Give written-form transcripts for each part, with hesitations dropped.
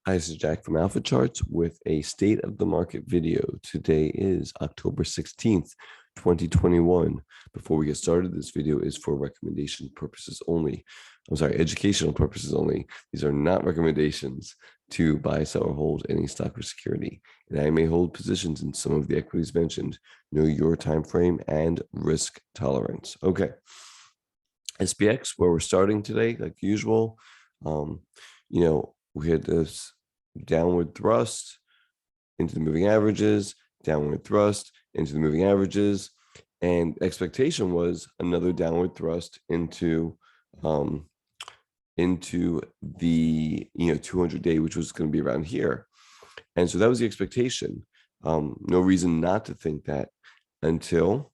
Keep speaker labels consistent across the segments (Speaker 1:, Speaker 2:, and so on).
Speaker 1: Hi, this is Jack from Alpha Charts with a state of the market video. Today is October 16th, 2021. Before we get started, this video is for recommendation purposes only. I'm sorry, educational purposes only. These are not recommendations to buy, sell, or hold any stock or security. And I may hold positions in some of the equities mentioned. Know your time frame and risk tolerance. Okay. SPX, where we're starting today, like usual. We had this downward thrust into the moving averages, downward thrust into the moving averages, and expectation was another downward thrust into the 200-day, which was going to be around here. And so that was the expectation. No reason not to think that until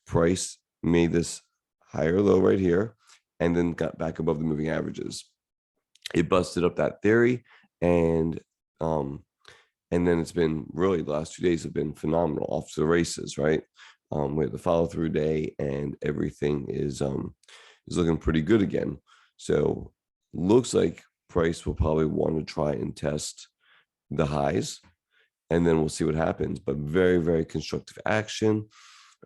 Speaker 1: price made this higher low right here and then got back above the moving averages. It busted up that theory, and then it's been really, the last 2 days have been phenomenal, off to the races, right? We have the follow through day, and everything is looking pretty good again. So looks like price will probably want to try and test the highs, and then we'll see what happens. But very, very constructive action.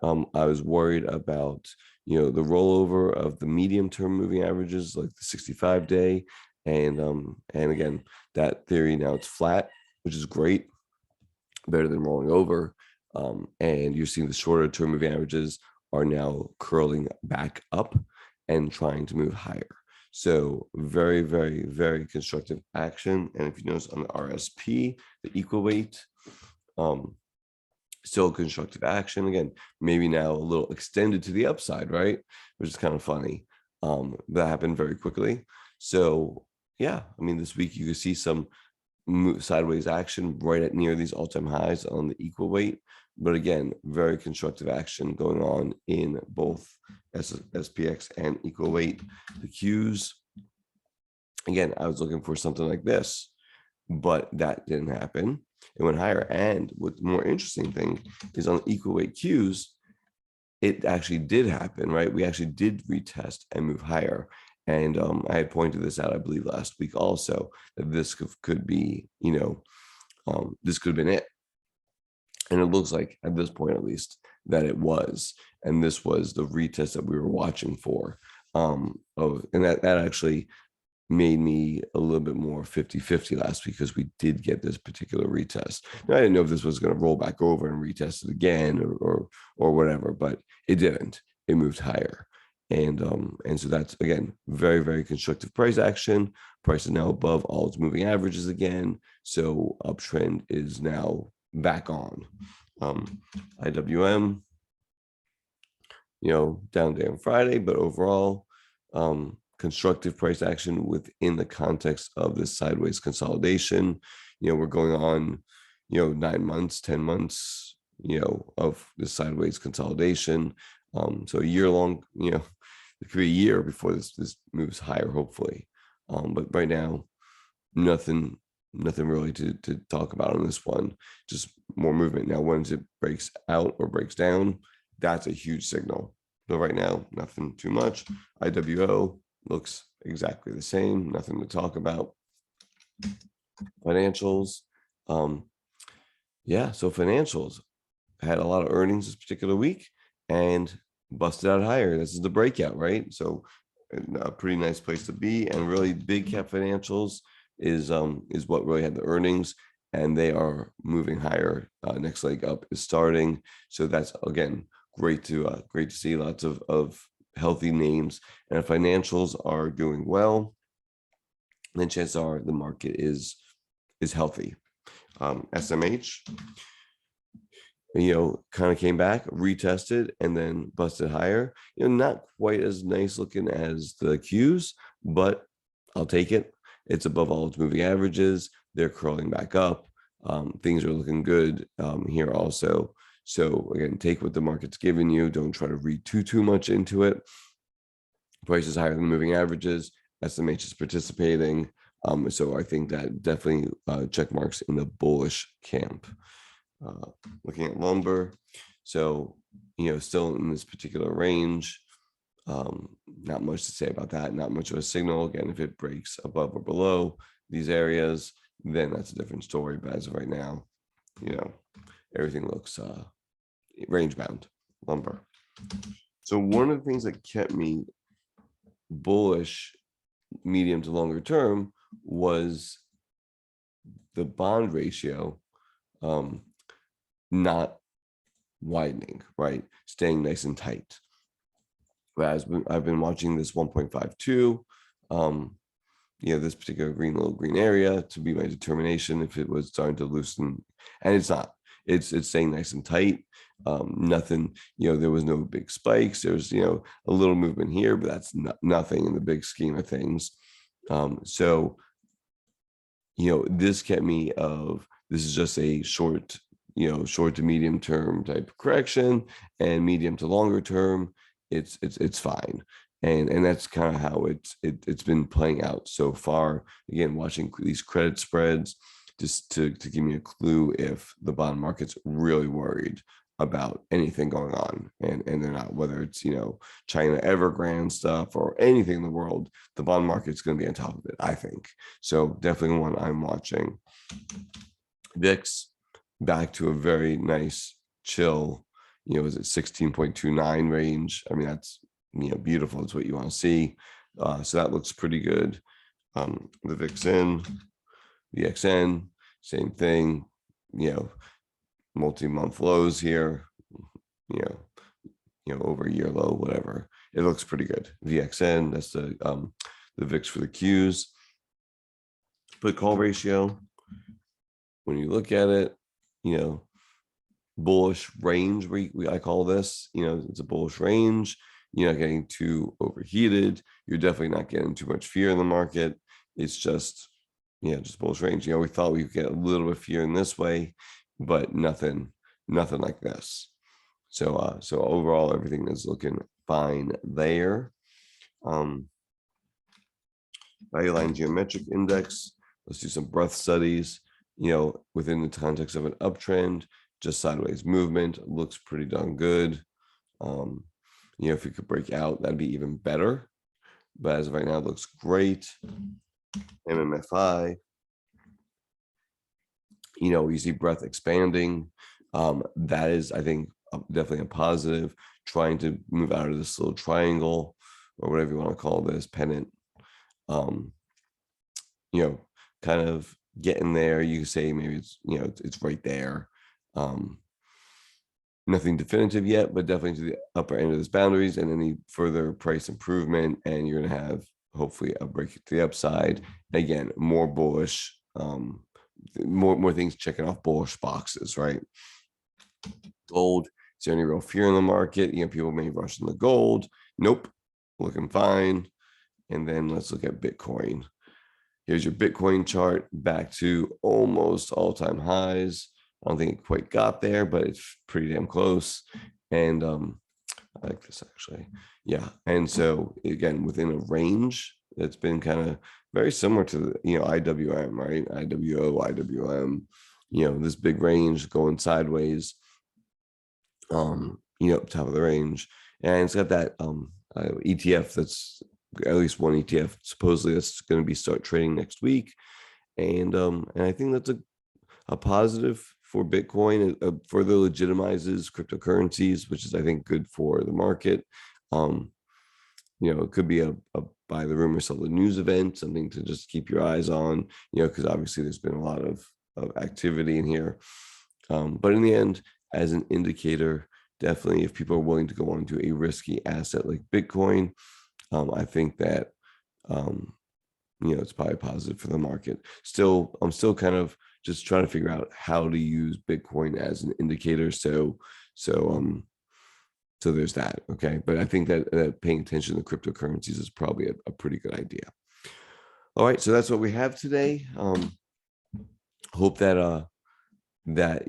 Speaker 1: I was worried about the rollover of the medium term moving averages, like the 65-day. And again, that theory now it's flat, which is great, better than rolling over. And you're seeing the shorter term moving averages are now curling back up and trying to move higher. So very, very, very constructive action. And if you notice on the RSP, the equal weight, still constructive action. Again, maybe now a little extended to the upside, right? Which is kind of funny. That happened very quickly. So yeah, I mean, this week you can see some sideways action right at near these all-time highs on the equal weight. But again, very constructive action going on in both SPX and equal weight. The Qs, again, I was looking for something like this, but that didn't happen. It went higher. And what's more interesting thing is on the equal weight Qs, it actually did happen, right? We actually did retest and move higher. And I had pointed this out, I believe, last week also, that this could be, this could have been it. And it looks like, at this point at least, that it was. And this was the retest that we were watching for. And that actually made me a little bit more 50-50 last week, because we did get this particular retest. Now, I didn't know if this was going to roll back over and retest it again or whatever, but it didn't. It moved higher. And so that's, again, very, very constructive price action. Price is now above all its moving averages again. So uptrend is now back on. IWM, down day on Friday, but overall, constructive price action within the context of this sideways consolidation. We're going on, 9 months, 10 months, of the sideways consolidation. So a year long, it could be a year before this moves higher, hopefully. But right now, nothing really to talk about on this one. Just more movement. Now, once it breaks out or breaks down, that's a huge signal. So right now, nothing too much. IWO looks exactly the same. Nothing to talk about. Financials. So financials had a lot of earnings this particular week and busted out higher. This is the breakout, right? So a pretty nice place to be. And really, big cap financials is what really had the earnings, and they are moving higher. Next leg up is starting. So that's, again, great to see. Lots of healthy names, and financials are doing well. Then chances are the market is healthy. SMH, kind of came back, retested, and then busted higher. Not quite as nice looking as the Qs, but I'll take it. It's above all its moving averages. They're curling back up. Things are looking good here also. So again, take what the market's giving you. Don't try to read too much into it. Price is higher than moving averages. SMH is participating. So I think that definitely check marks in the bullish camp. Looking at lumber, so still in this particular range. Not much to say about that. Not much of a signal. Again, if it breaks above or below these areas, then that's a different story. But as of right now, everything looks range bound lumber. So one of the things that kept me bullish medium to longer term was the bond ratio not widening, right? Staying nice and tight. Whereas I've been watching this 1.52, this particular little green area to be my determination if it was starting to loosen, and it's not. It's staying nice and tight. Nothing, there was no big spikes. There's, a little movement here, but that's nothing in the big scheme of things. So, this kept me this is just a short to medium term type of correction, and medium to longer term, it's fine. And that's kind of how it's been playing out so far. Again, watching these credit spreads just to give me a clue if the bond market's really worried about anything going on, and they're not, whether it's China Evergrande stuff or anything in the world. The bond market's going to be on top of it, I think. So definitely one I'm watching. VIX back to a very nice chill, is it 16.29 range? I mean, that's beautiful. It's what you want to see. So that looks pretty good. The VIXN, the XN, same thing, multi-month lows here, over a year low, whatever. It looks pretty good. VXN, that's the VIX for the Qs. Put call ratio, when you look at it, bullish range, I call this, it's a bullish range. You're not getting too overheated. You're definitely not getting too much fear in the market. It's just, just bullish range. We thought we could get a little bit of fear in this way, but nothing like this. So overall, everything is looking fine there. Value line geometric index. Let's do some breadth studies. Within the context of an uptrend, just sideways movement looks pretty darn good. If we could break out, that'd be even better. But as of right now, it looks great. MMFI, you see breadth expanding. That is, I think, definitely a positive. Trying to move out of this little triangle, or whatever you want to call this, pennant. Kind of getting there. You can say maybe it's it's right there. Nothing definitive yet, but definitely to the upper end of those boundaries, and any further price improvement, and you're going to have hopefully a break to the upside. Again, more bullish, more things checking off bullish boxes, right? Gold, is there any real fear in the market? People may rush in the gold. Nope, looking fine. And then let's look at Bitcoin. Here's your Bitcoin chart, back to almost all-time highs. I don't think it quite got there, but it's pretty damn close. And I like this, actually. Yeah. And so again, within a range that's been kind of very similar to the, IWM, right? IWO, IWM, this big range going sideways, top of the range. And it's got that ETF, that's at least one ETF supposedly that's going to be start trading next week. And I think that's a positive for Bitcoin. It further legitimizes cryptocurrencies, which is, I think, good for the market. It could be a buy the rumor, sell the news event, something to just keep your eyes on, because obviously there's been a lot of activity in here. But in the end, as an indicator, definitely if people are willing to go on to a risky asset like Bitcoin, I think that, it's probably positive for the market. I'm still kind of just trying to figure out how to use Bitcoin as an indicator. So there's that. Okay. But I think that paying attention to cryptocurrencies is probably a pretty good idea. All right. So that's what we have today. Hope that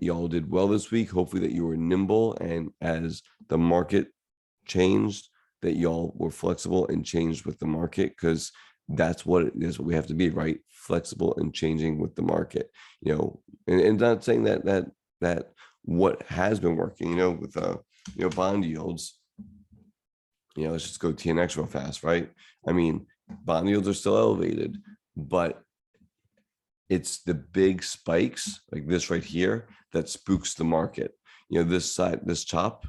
Speaker 1: y'all did well this week. Hopefully that you were nimble, and as the market changed, that y'all were flexible and changed with the market, because that's what it is. What we have to be, right? Flexible and changing with the market, and not saying that what has been working, with bond yields, let's just go TNX real fast, right? I mean, bond yields are still elevated, but it's the big spikes like this right here that spooks the market. This side, this chop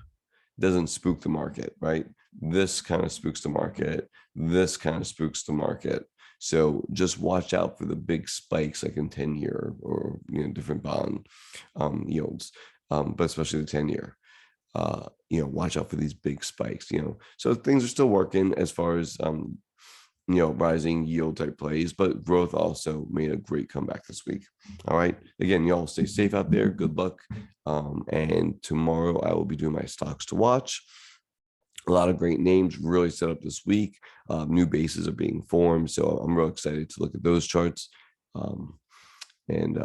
Speaker 1: doesn't spook the market, right? This kind of spooks the market. This kind of spooks the market. So just watch out for the big spikes, like in 10-year or different bond yields, but especially the 10-year. Watch out for these big spikes. So things are still working as far as rising yield type plays, but growth also made a great comeback this week. All right. Again, y'all stay safe out there. Good luck. And tomorrow I will be doing my stocks to watch. A lot of great names really set up this week. New bases are being formed. So I'm real excited to look at those charts. And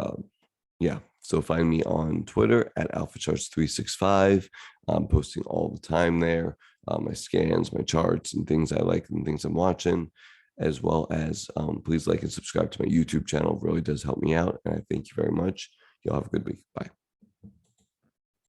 Speaker 1: yeah, so find me on Twitter at AlphaCharts365. I'm posting all the time there. My scans, my charts, and things I like and things I'm watching, as well as please like and subscribe to my YouTube channel. It really does help me out. And I thank you very much. Y'all have a good week. Bye.